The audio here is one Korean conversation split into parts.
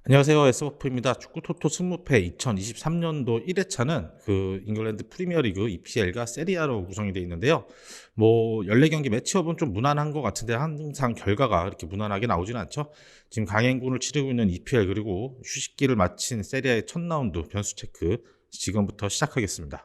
안녕하세요. S버프입니다. 축구 토토 승무패 2023년도 1회차는 잉글랜드 프리미어리그 EPL과 세리아로 구성이 되어 있는데요. 14경기 매치업은 좀 무난한 것 같은데 항상 결과가 이렇게 무난하게 나오지는 않죠. 지금 강행군을 치르고 있는 EPL 그리고 휴식기를 마친 세리아의 첫 라운드 변수 체크 지금부터 시작하겠습니다.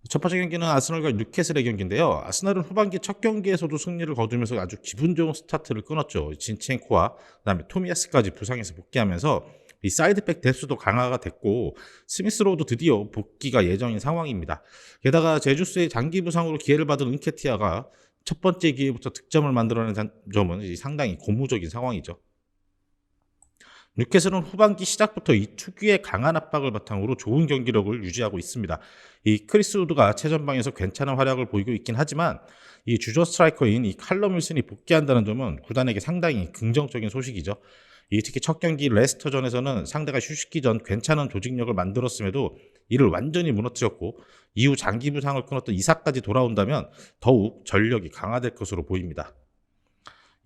첫 번째 경기는 아스널과 뉴캐슬의 경기인데요. 아스널은 후반기 첫 경기에서도 승리를 거두면서 아주 기분 좋은 스타트를 끊었죠. 진첸코와 그다음에 토미야스까지 부상에서 복귀하면서 이 사이드백 대수도 강화가 됐고 스미스로우도 드디어 복귀가 예정인 상황입니다. 게다가 제주스의 장기 부상으로 기회를 받은 은케티아가 첫 번째 기회부터 득점을 만들어낸 점은 상당히 고무적인 상황이죠. 뉴캐슬은 후반기 시작부터 이 특유의 강한 압박을 바탕으로 좋은 경기력을 유지하고 있습니다. 이 크리스 우드가 최전방에서 괜찮은 활약을 보이고 있긴 하지만 이 주전 스트라이커인 이 칼럼 윌슨이 복귀한다는 점은 구단에게 상당히 긍정적인 소식이죠. 특히 첫 경기 레스터전에서는 상대가 휴식기 전 괜찮은 조직력을 만들었음에도 이를 완전히 무너뜨렸고 이후 장기 부상을 끊었던 이사까지 돌아온다면 더욱 전력이 강화될 것으로 보입니다.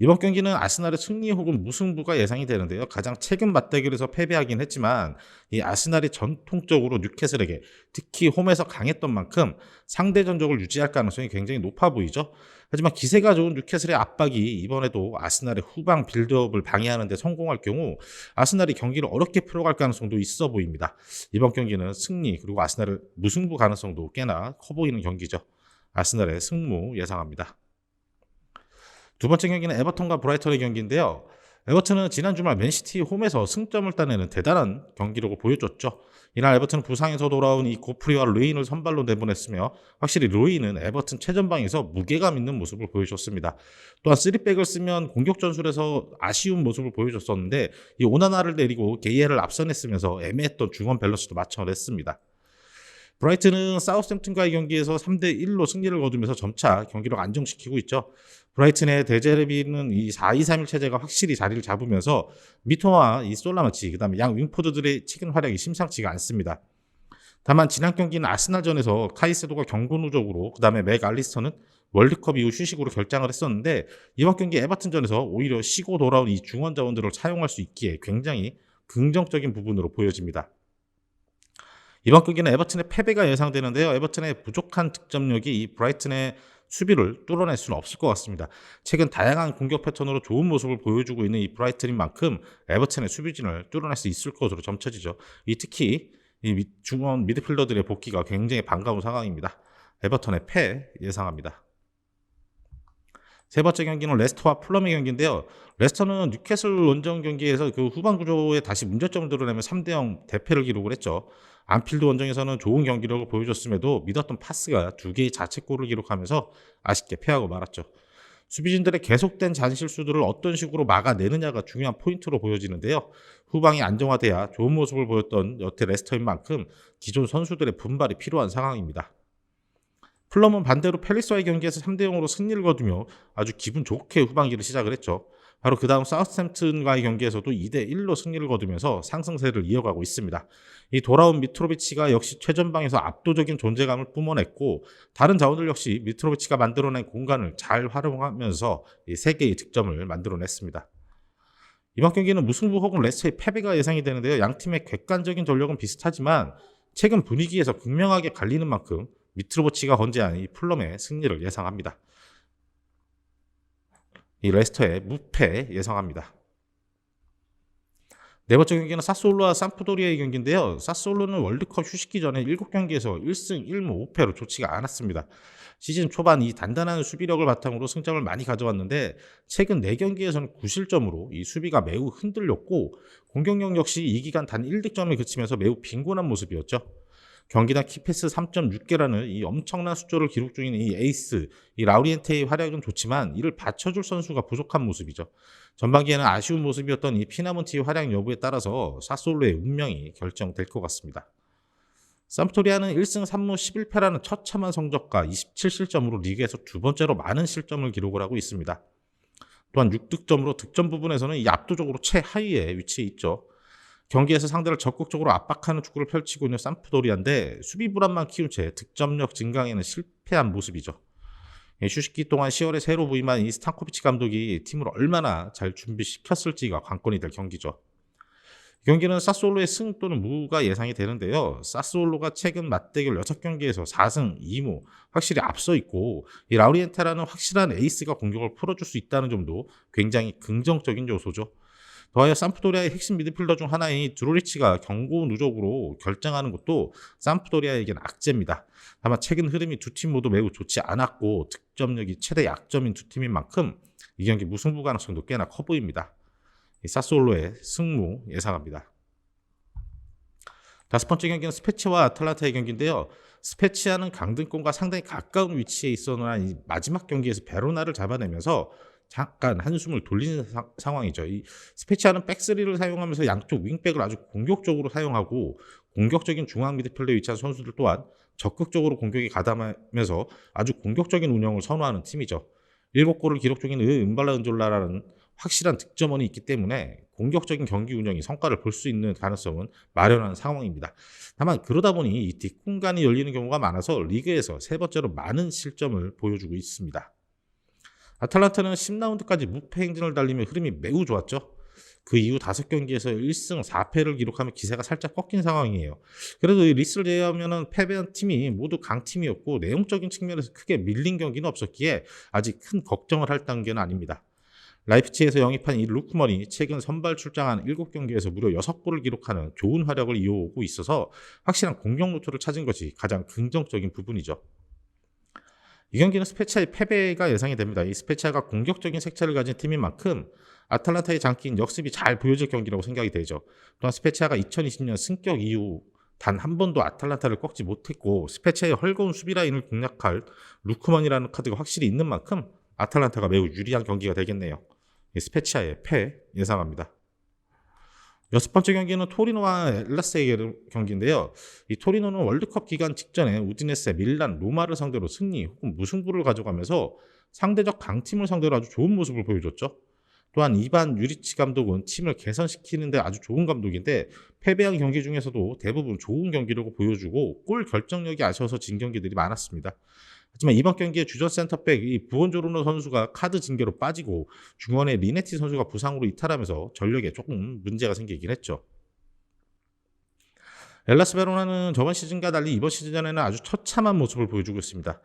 이번 경기는 아스날의 승리 혹은 무승부가 예상이 되는데요. 가장 최근 맞대결에서 패배하긴 했지만 이 아스날이 전통적으로 뉴캐슬에게 특히 홈에서 강했던 만큼 상대 전적을 유지할 가능성이 굉장히 높아 보이죠. 하지만 기세가 좋은 뉴캐슬의 압박이 이번에도 아스날의 후방 빌드업을 방해하는 데 성공할 경우 아스날이 경기를 어렵게 풀어갈 가능성도 있어 보입니다. 이번 경기는 승리 그리고 아스날의 무승부 가능성도 꽤나 커 보이는 경기죠. 아스날의 승무 예상합니다. 두 번째 경기는 에버턴과 브라이턴의 경기인데요. 에버턴은 지난 주말 맨시티 홈에서 승점을 따내는 대단한 경기력을 보여줬죠. 이날 에버턴은 부상에서 돌아온 이 고프리와 루인을 선발로 내보냈으며 확실히 루인은 에버턴 최전방에서 무게감 있는 모습을 보여줬습니다. 또한 3백을 쓰면 공격 전술에서 아쉬운 모습을 보여줬었는데 이 오나나를 내리고 게이에를 앞서냈으면서 애매했던 중원 밸런스도 맞춰냈습니다. 브라이튼은 사우스햄튼과의 경기에서 3대1로 승리를 거두면서 점차 경기력 안정시키고 있죠. 브라이튼의 데제르비는 이 4-2-3-1 체제가 확실히 자리를 잡으면서 미토와 이 솔라마치 그다음에 양 윙포드들의 최근 활약이 심상치가 않습니다. 다만 지난 경기는 아스날전에서 카이세도가 경고 누적으로 그다음에 맥 알리스터는 월드컵 이후 휴식으로 결장을 했었는데 이번 경기 에버튼전에서 오히려 쉬고 돌아온 이 중원 자원들을 사용할 수 있기에 굉장히 긍정적인 부분으로 보여집니다. 이번 경기는 에버튼의 패배가 예상되는데요. 에버튼의 부족한 득점력이 이 브라이튼의 수비를 뚫어낼 수는 없을 것 같습니다. 최근 다양한 공격 패턴으로 좋은 모습을 보여주고 있는 이 브라이튼인 만큼 에버튼의 수비진을 뚫어낼 수 있을 것으로 점쳐지죠. 특히 이 중원 미드필더들의 복귀가 굉장히 반가운 상황입니다. 에버턴의 패 예상합니다. 세 번째 경기는 레스터와 풀럼의 경기인데요. 레스터는 뉴캐슬 원정 경기에서 그 후반 구조에 다시 문제점을 드러내며 3대0 대패를 기록을 했죠. 안필드 원정에서는 좋은 경기력을 보여줬음에도 믿었던 파스가 2개의 자책골을 기록하면서 아쉽게 패하고 말았죠. 수비진들의 계속된 잔실수들을 어떤 식으로 막아내느냐가 중요한 포인트로 보여지는데요. 후방이 안정화돼야 좋은 모습을 보였던 여태 레스터인 만큼 기존 선수들의 분발이 필요한 상황입니다. 플럼은 반대로 팰리스와의 경기에서 3대0으로 승리를 거두며 아주 기분 좋게 후반기를 시작을 했죠. 바로 그 다음 사우스햄튼과의 경기에서도 2대1로 승리를 거두면서 상승세를 이어가고 있습니다. 이 돌아온 미트로비치가 역시 최전방에서 압도적인 존재감을 뿜어냈고 다른 자원들 역시 미트로비치가 만들어낸 공간을 잘 활용하면서 3개의 득점을 만들어냈습니다. 이번 경기는 무승부 혹은 레스터의 패배가 예상이 되는데요. 양팀의 객관적인 전력은 비슷하지만 최근 분위기에서 극명하게 갈리는 만큼 미트로비치가 건재한 이 풀럼의 승리를 예상합니다. 이 레스터의 무패 예상합니다. 네 번째 경기는 사스올로와 삼프도리아의 경기인데요. 사스올로는 월드컵 휴식기 전에 7경기에서 1승 1무 5패로 좋지가 않았습니다. 시즌 초반 이 단단한 수비력을 바탕으로 승점을 많이 가져왔는데 최근 4경기에서는 9실점으로 이 수비가 매우 흔들렸고 공격력 역시 이 기간 단 1득점에 그치면서 매우 빈곤한 모습이었죠. 경기당 키패스 3.6개라는 이 엄청난 숫자를 기록 중인 이 에이스, 이 라우리엔테의 활약은 좋지만 이를 받쳐줄 선수가 부족한 모습이죠. 전반기에는 아쉬운 모습이었던 이 피나몬티의 활약 여부에 따라서 사솔로의 운명이 결정될 것 같습니다. 삼토리아는 1승 3무 11패라는 처참한 성적과 27실점으로 리그에서 두 번째로 많은 실점을 기록을 하고 있습니다. 또한 6득점으로 득점 부분에서는 이 압도적으로 최하위에 위치해 있죠. 경기에서 상대를 적극적으로 압박하는 축구를 펼치고 있는 삼프도리아인데 수비 불안만 키운 채 득점력 증강에는 실패한 모습이죠. 휴식기 동안 10월에 새로 부임한 이 스탄코비치 감독이 팀을 얼마나 잘 준비시켰을지가 관건이 될 경기죠. 이 경기는 사스올로의 승 또는 무가 예상이 되는데요. 사스올로가 최근 맞대결 6경기에서 4승 2무 확실히 앞서 있고, 이 라우리엔테라는 확실한 에이스가 공격을 풀어줄 수 있다는 점도 굉장히 긍정적인 요소죠. 더하여 삼프도리아의 핵심 미드필더 중 하나인 드로리치가 경고 누적으로 결정하는 것도 삼프도리아에겐 악재입니다. 다만 최근 흐름이 두 팀 모두 매우 좋지 않았고 득점력이 최대 약점인 두 팀인 만큼 이 경기 무승부 가능성도 꽤나 커 보입니다. 사스올로의 승무 예상합니다. 다섯 번째 경기는 스페치아와 아탈란타의 경기인데요. 스페치아는 강등권과 상당히 가까운 위치에 있었으나 이 마지막 경기에서 베로나를 잡아내면서 잠깐 한숨을 돌리는 상황이죠. 이 스페치아는 백스리를 사용하면서 양쪽 윙백을 아주 공격적으로 사용하고, 공격적인 중앙 미드필더에 위치한 선수들 또한 적극적으로 공격에 가담하면서 아주 공격적인 운영을 선호하는 팀이죠. 7골을 기록 중인 은발라 은졸라라는 확실한 득점원이 있기 때문에 공격적인 경기 운영이 성과를 볼 수 있는 가능성은 마련한 상황입니다. 다만 그러다 보니 이 뒷공간이 열리는 경우가 많아서 리그에서 세 번째로 많은 실점을 보여주고 있습니다. 아탈란타는 10라운드까지 무패 행진을 달리며 흐름이 매우 좋았죠. 그 이후 5경기에서 1승 4패를 기록하며 기세가 살짝 꺾인 상황이에요. 그래도 이 리스를 제외하면 패배한 팀이 모두 강팀이었고 내용적인 측면에서 크게 밀린 경기는 없었기에 아직 큰 걱정을 할 단계는 아닙니다. 라이프치히에서 영입한 이 루크먼이 최근 선발 출장한 7경기에서 무려 6골을 기록하는 좋은 활약을 이어오고 있어서 확실한 공격 루트를 찾은 것이 가장 긍정적인 부분이죠. 이 경기는 스페치아의 패배가 예상이 됩니다. 이 스페치아가 공격적인 색채를 가진 팀인 만큼 아탈란타의 장기인 역습이 잘 보여질 경기라고 생각이 되죠. 또한 스페치아가 2020년 승격 이후 단 한 번도 아탈란타를 꺾지 못했고, 스페치아의 헐거운 수비 라인을 공략할 루크먼이라는 카드가 확실히 있는 만큼 아탈란타가 매우 유리한 경기가 되겠네요. 스페치아의 패 예상합니다. 여섯 번째 경기는 토리노와 엘라스의 경기인데요. 이 토리노는 월드컵 기간 직전에 우디네세, 밀란, 로마를 상대로 승리 혹은 무승부를 가져가면서 상대적 강팀을 상대로 아주 좋은 모습을 보여줬죠. 또한 이반 유리치 감독은 팀을 개선시키는 데 아주 좋은 감독인데 패배한 경기 중에서도 대부분 좋은 경기력을 보여주고 골 결정력이 아쉬워서 진 경기들이 많았습니다. 하지만 이번 경기에 주전 센터백 이 부온조르노 선수가 카드 징계로 빠지고 중원의 리네티 선수가 부상으로 이탈하면서 전력에 조금 문제가 생기긴 했죠. 엘라스 베로나는 저번 시즌과 달리 이번 시즌에는 아주 처참한 모습을 보여주고 있습니다.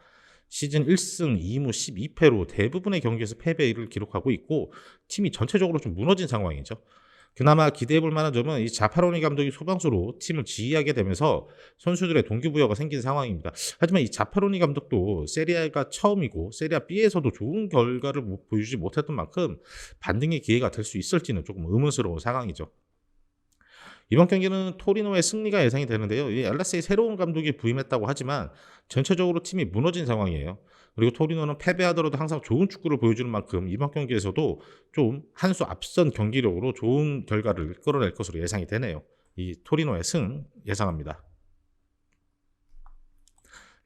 시즌 1승 2무 12패로 대부분의 경기에서 패배를 기록하고 있고 팀이 전체적으로 좀 무너진 상황이죠. 그나마 기대해볼 만한 점은 이 자파로니 감독이 소방수로 팀을 지휘하게 되면서 선수들의 동기부여가 생긴 상황입니다. 하지만 이 자파로니 감독도 세리아가 처음이고 세리아 B에서도 좋은 결과를 보여주지 못했던 만큼 반등의 기회가 될 수 있을지는 조금 의문스러운 상황이죠. 이번 경기는 토리노의 승리가 예상이 되는데요. 이 엘라스의 새로운 감독이 부임했다고 하지만 전체적으로 팀이 무너진 상황이에요. 그리고 토리노는 패배하더라도 항상 좋은 축구를 보여주는 만큼 이번 경기에서도 좀 한 수 앞선 경기력으로 좋은 결과를 끌어낼 것으로 예상이 되네요. 이 토리노의 승 예상합니다.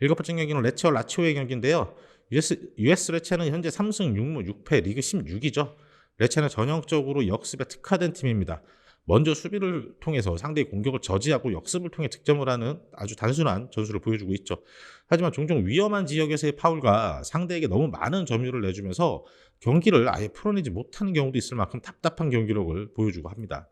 일곱 번째 경기는 레츠와 라치오의 경기인데요. US 레체는 현재 3승 6무 6패 리그 16위죠. 레체는 전형적으로 역습에 특화된 팀입니다. 먼저 수비를 통해서 상대의 공격을 저지하고 역습을 통해 득점을 하는 아주 단순한 전술을 보여주고 있죠. 하지만 종종 위험한 지역에서의 파울과 상대에게 너무 많은 점유를 내주면서 경기를 아예 풀어내지 못하는 경우도 있을 만큼 답답한 경기력을 보여주고 합니다.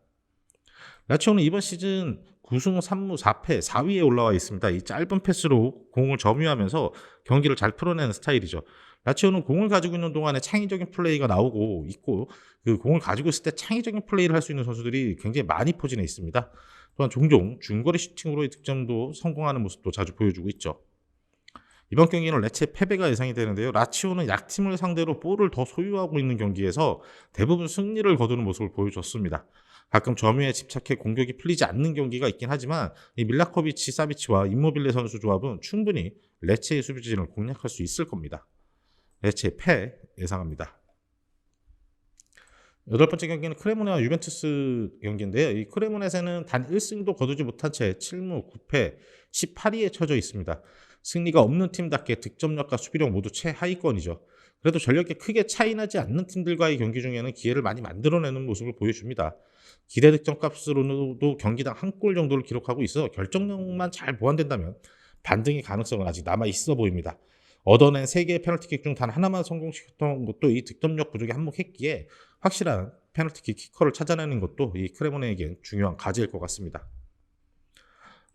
라치오는 이번 시즌 9승 3무 4패 4위에 올라와 있습니다. 이 짧은 패스로 공을 점유하면서 경기를 잘 풀어내는 스타일이죠. 라치오는 공을 가지고 있는 동안에 창의적인 플레이가 나오고 있고, 그 공을 가지고 있을 때 창의적인 플레이를 할 수 있는 선수들이 굉장히 많이 포진해 있습니다. 또한 종종 중거리 슈팅으로의 득점도 성공하는 모습도 자주 보여주고 있죠. 이번 경기는 레체 패배가 예상이 되는데요. 라치오는 약팀을 상대로 볼을 더 소유하고 있는 경기에서 대부분 승리를 거두는 모습을 보여줬습니다. 가끔 점유에 집착해 공격이 풀리지 않는 경기가 있긴 하지만 이 밀라코비치, 사비치와 임모빌레 선수 조합은 충분히 레체의 수비진을 공략할 수 있을 겁니다. 레체 패 예상합니다. 여덟 번째 경기는 크레모네와 유벤투스 경기인데요. 이 크레모네세는 단 1승도 거두지 못한 채 7무 9패 18위에 처져 있습니다. 승리가 없는 팀답게 득점력과 수비력 모두 최하위권이죠. 그래도 전력에 크게 차이나지 않는 팀들과의 경기 중에는 기회를 많이 만들어내는 모습을 보여줍니다. 기대 득점 값으로도 경기당 한 골 정도를 기록하고 있어 결정력만 잘 보완된다면 반등의 가능성은 아직 남아 있어 보입니다. 얻어낸 3개의 페널티킥 중 단 하나만 성공시켰던 것도 이 득점력 부족에 한몫했기에 확실한 페널티킥 키커를 찾아내는 것도 이 크레모네에겐 중요한 과제일 것 같습니다.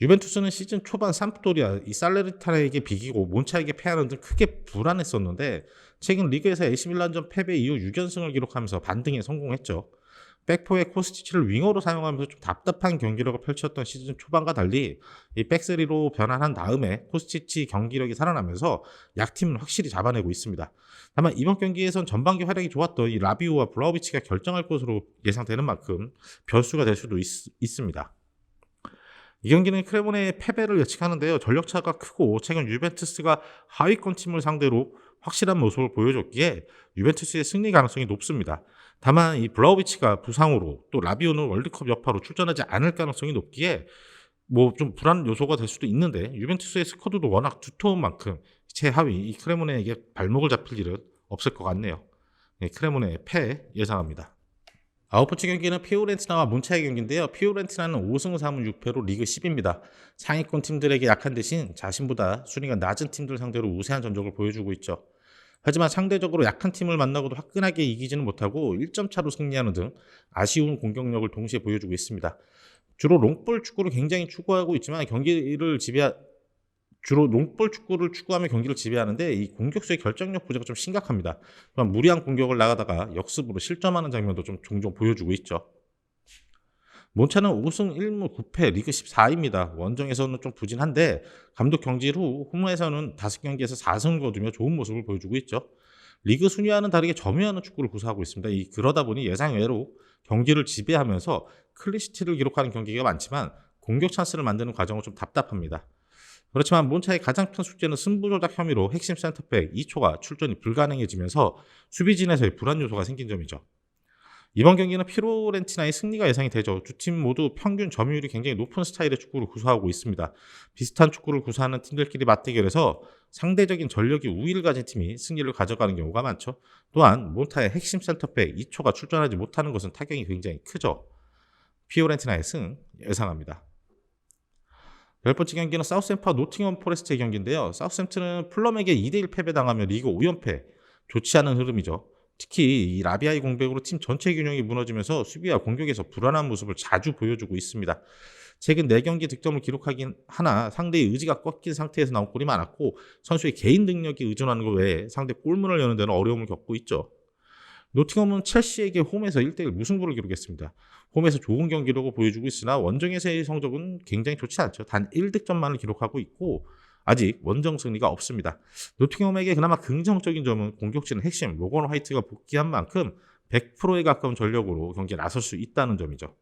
유벤투스는 시즌 초반 삼프도리아 이 살레르타나에게 비기고 몬차에게 패하는 등 크게 불안했었는데 최근 리그에서 AC 밀란전 패배 이후 6연승을 기록하면서 반등에 성공했죠. 백포의 코스티치를 윙어로 사용하면서 좀 답답한 경기력을 펼쳤던 시즌 초반과 달리 이 백스리로 변환한 다음에 코스티치 경기력이 살아나면서 약팀은 확실히 잡아내고 있습니다. 다만 이번 경기에선 전반기 활약이 좋았던 이 라비오와 블라우비치가 결정할 것으로 예상되는 만큼 변수가 될 수도 있습니다. 이 경기는 크레모네의 패배를 예측하는데요. 전력차가 크고 최근 유벤투스가 하위권 팀을 상대로 확실한 모습을 보여줬기에 유벤투스의 승리 가능성이 높습니다. 다만 이 블라우비치가 부상으로 또 라비오는 월드컵 여파로 출전하지 않을 가능성이 높기에 좀 불안 요소가 될 수도 있는데 유벤투스의 스쿼드도 워낙 두터운 만큼 최하위 이 크레모네에게 발목을 잡힐 일은 없을 것 같네요. 크레모네의 패 예상합니다. 9번째 경기는 피오렌티나와 몬차의 경기인데요. 피오렌티나는 5승 4무 6패로 리그 10입니다. 상위권 팀들에게 약한 대신 자신보다 순위가 낮은 팀들 상대로 우세한 전적을 보여주고 있죠. 하지만 상대적으로 약한 팀을 만나고도 화끈하게 이기지는 못하고 1점 차로 승리하는 등 아쉬운 공격력을 동시에 보여주고 있습니다. 주로 롱볼 축구를 굉장히 추구하고 있지만 주로 롱볼 축구를 추구하며 경기를 지배하는데 이 공격수의 결정력 부재가 좀 심각합니다. 또한 무리한 공격을 나가다가 역습으로 실점하는 장면도 좀 종종 보여주고 있죠. 몬차는 5승 1무 9패 리그 14위입니다. 원정에서는 좀 부진한데 감독 경질 후 홈에서는 5경기에서 4승을 거두며 좋은 모습을 보여주고 있죠. 리그 순위와는 다르게 점유하는 축구를 구사하고 있습니다. 그러다 보니 예상외로 경기를 지배하면서 클린시트를 기록하는 경기가 많지만 공격 찬스를 만드는 과정은 좀 답답합니다. 그렇지만 몬차의 가장 큰 숙제는 승부 조작 혐의로 핵심 센터백 2초가 출전이 불가능해지면서 수비진에서의 불안 요소가 생긴 점이죠. 이번 경기는 피오렌티나의 승리가 예상이 되죠. 두 팀 모두 평균 점유율이 굉장히 높은 스타일의 축구를 구사하고 있습니다. 비슷한 축구를 구사하는 팀들끼리 맞대결해서 상대적인 전력이 우위를 가진 팀이 승리를 가져가는 경우가 많죠. 또한 몬타의 핵심 센터백 2초가 출전하지 못하는 것은 타격이 굉장히 크죠. 피오렌티나의 승 예상합니다. 10번째 경기는 사우스햄프와 노팅엄 포레스트의 경기인데요. 사우스햄프트는 풀럼에게 2대1 패배당하며 리그 5연패, 좋지 않은 흐름이죠. 특히 이 라비아의 공백으로 팀 전체 균형이 무너지면서 수비와 공격에서 불안한 모습을 자주 보여주고 있습니다. 최근 4경기 득점을 기록하긴 하나 상대의 의지가 꺾인 상태에서 나온 골이 많았고 선수의 개인 능력이 의존하는 것 외에 상대 골문을 여는 데는 어려움을 겪고 있죠. 노팅엄은 첼시에게 홈에서 1대1 무승부를 기록했습니다. 홈에서 좋은 경기력을 보여주고 있으나 원정에서의 성적은 굉장히 좋지 않죠. 단 1득점만을 기록하고 있고 아직 원정 승리가 없습니다. 노팅엄에게 그나마 긍정적인 점은 공격진의 핵심 로건 화이트가 복귀한 만큼 100%에 가까운 전력으로 경기에 나설 수 있다는 점이죠.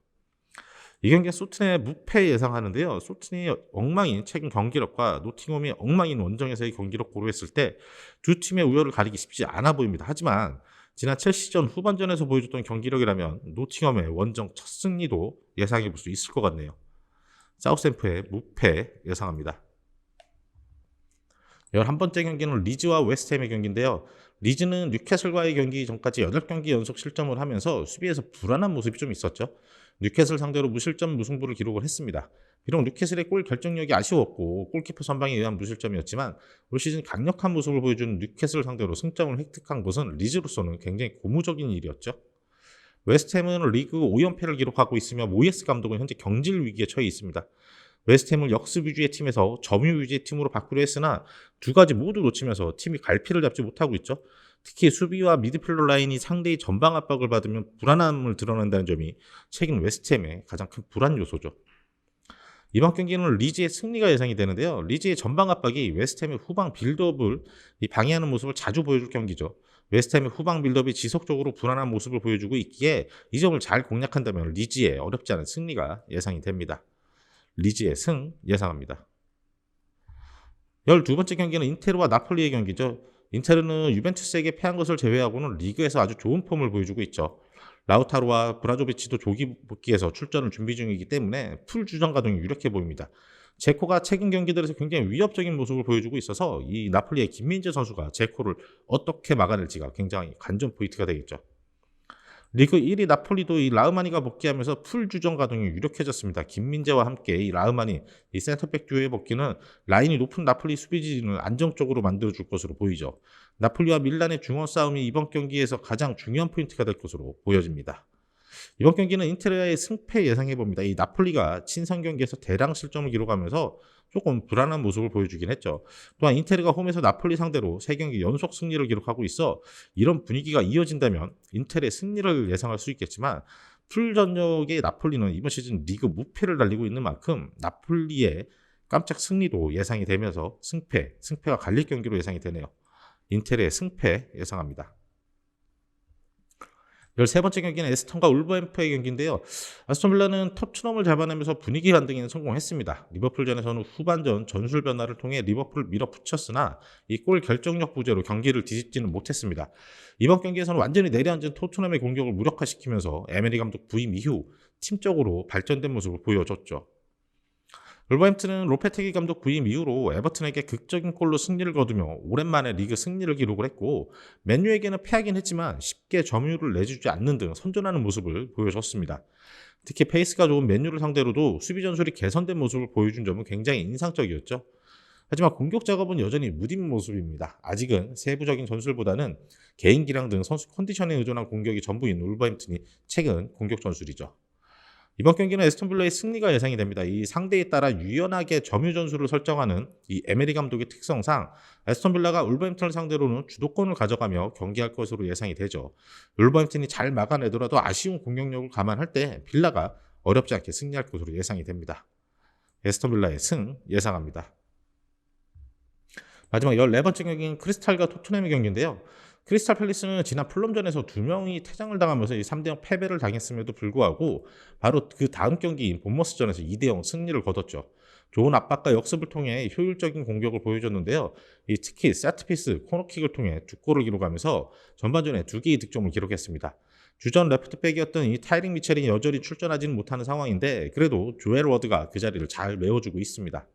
이 경기는 소튼의 무패 예상하는데요. 소튼이 엉망인 최근 경기력과 노팅엄이 엉망인 원정에서의 경기력 고려했을 때 두 팀의 우열을 가리기 쉽지 않아 보입니다. 하지만 지난 첼시전 후반전에서 보여줬던 경기력이라면 노팅엄의 원정 첫 승리도 예상해 볼 수 있을 것 같네요. 사우스햄프의 무패 예상합니다. 11번째 경기는 리즈와 웨스트햄의 경기인데요. 리즈는 뉴캐슬과의 경기 전까지 8경기 연속 실점을 하면서 수비에서 불안한 모습이 좀 있었죠. 뉴캐슬 상대로 무실점 무승부를 기록을 했습니다. 비록 뉴캐슬의 골 결정력이 아쉬웠고 골키퍼 선방에 의한 무실점이었지만 올 시즌 강력한 모습을 보여주는 뉴캐슬 상대로 승점을 획득한 것은 리즈로서는 굉장히 고무적인 일이었죠. 웨스트햄은 리그 5연패를 기록하고 있으며 모예스 감독은 현재 경질 위기에 처해 있습니다. 웨스트햄을 역습 위주의 팀에서 점유 위주의 팀으로 바꾸려 했으나 두 가지 모두 놓치면서 팀이 갈피를 잡지 못하고 있죠. 특히 수비와 미드필더 라인이 상대의 전방 압박을 받으면 불안함을 드러낸다는 점이 최근 웨스트햄의 가장 큰 불안 요소죠. 이번 경기는 리즈의 승리가 예상이 되는데요. 리즈의 전방 압박이 웨스트햄의 후방 빌드업을 방해하는 모습을 자주 보여줄 경기죠. 웨스트햄의 후방 빌드업이 지속적으로 불안한 모습을 보여주고 있기에 이 점을 잘 공략한다면 리즈의 어렵지 않은 승리가 예상이 됩니다. 리즈의 승 예상합니다. 12번째 경기는 인테르와 나폴리의 경기죠. 인테르는 유벤투스에게 패한 것을 제외하고는 리그에서 아주 좋은 폼을 보여주고 있죠. 라우타로와 브라조비치도 조기 복귀해서 출전을 준비 중이기 때문에 풀 주전 가동이 유력해 보입니다. 제코가 최근 경기들에서 굉장히 위협적인 모습을 보여주고 있어서 이 나폴리의 김민재 선수가 제코를 어떻게 막아낼지가 굉장히 관전 포인트가 되겠죠. 리그 1위 나폴리도 이 라흐마니가 복귀하면서 풀 주전 가동이 유력해졌습니다. 김민재와 함께 이 라흐마니 이 센터백 듀오의 복귀는 라인이 높은 나폴리 수비진을 안정적으로 만들어줄 것으로 보이죠. 나폴리와 밀란의 중원 싸움이 이번 경기에서 가장 중요한 포인트가 될 것으로 보여집니다. 이번 경기는 인테리아의 승패 예상해봅니다. 이 나폴리가 친선 경기에서 대량 실점을 기록하면서 조금 불안한 모습을 보여주긴 했죠. 또한 인테르가 홈에서 나폴리 상대로 3경기 연속 승리를 기록하고 있어 이런 분위기가 이어진다면 인테르의 승리를 예상할 수 있겠지만 풀 전역의 나폴리는 이번 시즌 리그 무패를 달리고 있는 만큼 나폴리의 깜짝 승리도 예상이 되면서 승패가 갈릴 경기로 예상이 되네요. 인테르의 승패 예상합니다. 13번째 경기는 에스턴과 울버햄프의 경기인데요. 아스톤 빌라는 토트넘을 잡아내면서 분위기 반등에는 성공했습니다. 리버풀전에서는 후반전 전술 변화를 통해 리버풀을 밀어붙였으나 이 골 결정력 부재로 경기를 뒤집지는 못했습니다. 이번 경기에서는 완전히 내려앉은 토트넘의 공격을 무력화시키면서 에메리 감독 부임 이후 팀적으로 발전된 모습을 보여줬죠. 울버햄튼은 로페테기 감독 부임 이후로 에버튼에게 극적인 골로 승리를 거두며 오랜만에 리그 승리를 기록을 했고 맨유에게는 패하긴 했지만 쉽게 점유율을 내주지 않는 등 선전하는 모습을 보여줬습니다. 특히 페이스가 좋은 맨유를 상대로도 수비 전술이 개선된 모습을 보여준 점은 굉장히 인상적이었죠. 하지만 공격 작업은 여전히 무딘 모습입니다. 아직은 세부적인 전술보다는 개인 기량 등 선수 컨디션에 의존한 공격이 전부인 울버햄튼이 최근 공격 전술이죠. 이번 경기는 에스턴 빌라의 승리가 예상이 됩니다. 이 상대에 따라 유연하게 점유 전술을 설정하는 이 에메리 감독의 특성상 에스턴 빌라가 울버햄튼을 상대로는 주도권을 가져가며 경기할 것으로 예상이 되죠. 울버햄튼이 잘 막아내더라도 아쉬운 공격력을 감안할 때 빌라가 어렵지 않게 승리할 것으로 예상이 됩니다. 에스턴 빌라의 승 예상합니다. 마지막 14번째 경기는 크리스탈과 토트넘의 경기인데요. 크리스탈 팰리스는 지난 풀럼전에서 2명이 퇴장을 당하면서 3대0 패배를 당했음에도 불구하고 바로 그 다음 경기인 본머스전에서 2대0 승리를 거뒀죠. 좋은 압박과 역습을 통해 효율적인 공격을 보여줬는데요. 특히 세트피스, 코너킥을 통해 2골을 기록하면서 전반전에 2개의 득점을 기록했습니다. 주전 레프트백이었던 이 타이링 미첼이 여전히 출전하지는 못하는 상황인데 그래도 조엘 워드가 그 자리를 잘 메워주고 있습니다.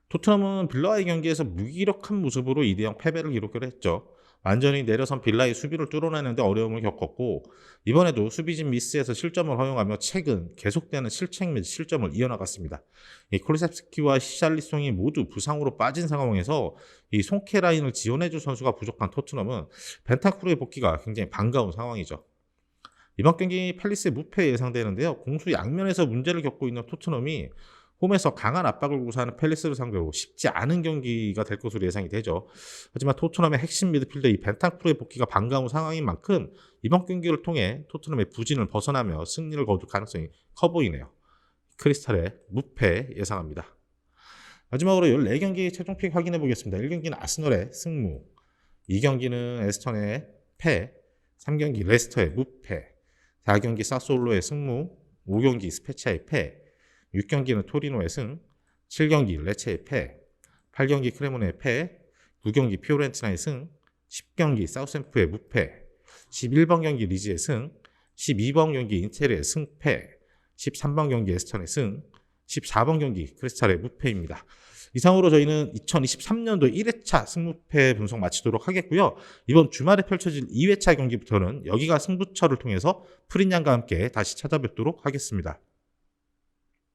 토트넘은 빌라와의 경기에서 무기력한 모습으로 2대0 패배를 기록을 했죠. 완전히 내려선 빌라의 수비를 뚫어내는데 어려움을 겪었고 이번에도 수비진 미스에서 실점을 허용하며 최근 계속되는 실책 및 실점을 이어나갔습니다. 이 콜리셉스키와 시샬리송이 모두 부상으로 빠진 상황에서 이 송케 라인을 지원해줄 선수가 부족한 토트넘은 벤탄쿠르의 복귀가 굉장히 반가운 상황이죠. 이번 경기 팰리스의 무패 예상되는데요. 공수 양면에서 문제를 겪고 있는 토트넘이 홈에서 강한 압박을 구사하는 팰리스를 상대로 쉽지 않은 경기가 될 것으로 예상이 되죠. 하지만 토트넘의 핵심 미드필더 이 벤탄쿠르의 복귀가 반가운 상황인 만큼 이번 경기를 통해 토트넘의 부진을 벗어나며 승리를 거둘 가능성이 커 보이네요. 크리스탈의 무패 예상합니다. 마지막으로 14경기 최종픽 확인해 보겠습니다. 1경기는 아스널의 승무, 2경기는 에스턴의 패, 3경기 레스터의 무패, 4경기 사솔로의 승무, 5경기 스페치아의 패, 6경기는 토리노의 승, 7경기 레체의 패, 8경기 크레모네의 패, 9경기 피오렌티나의 승, 10경기 사우샘프의 무패, 11번 경기 리즈의 승, 12번 경기 인테르의 승패, 13번 경기 에스턴의 승, 14번 경기 크리스탈의 무패입니다. 이상으로 저희는 2023년도 1회차 승무패 분석 마치도록 하겠고요. 이번 주말에 펼쳐질 2회차 경기부터는 여기가 승부처를 통해서 프린양과 함께 다시 찾아뵙도록 하겠습니다.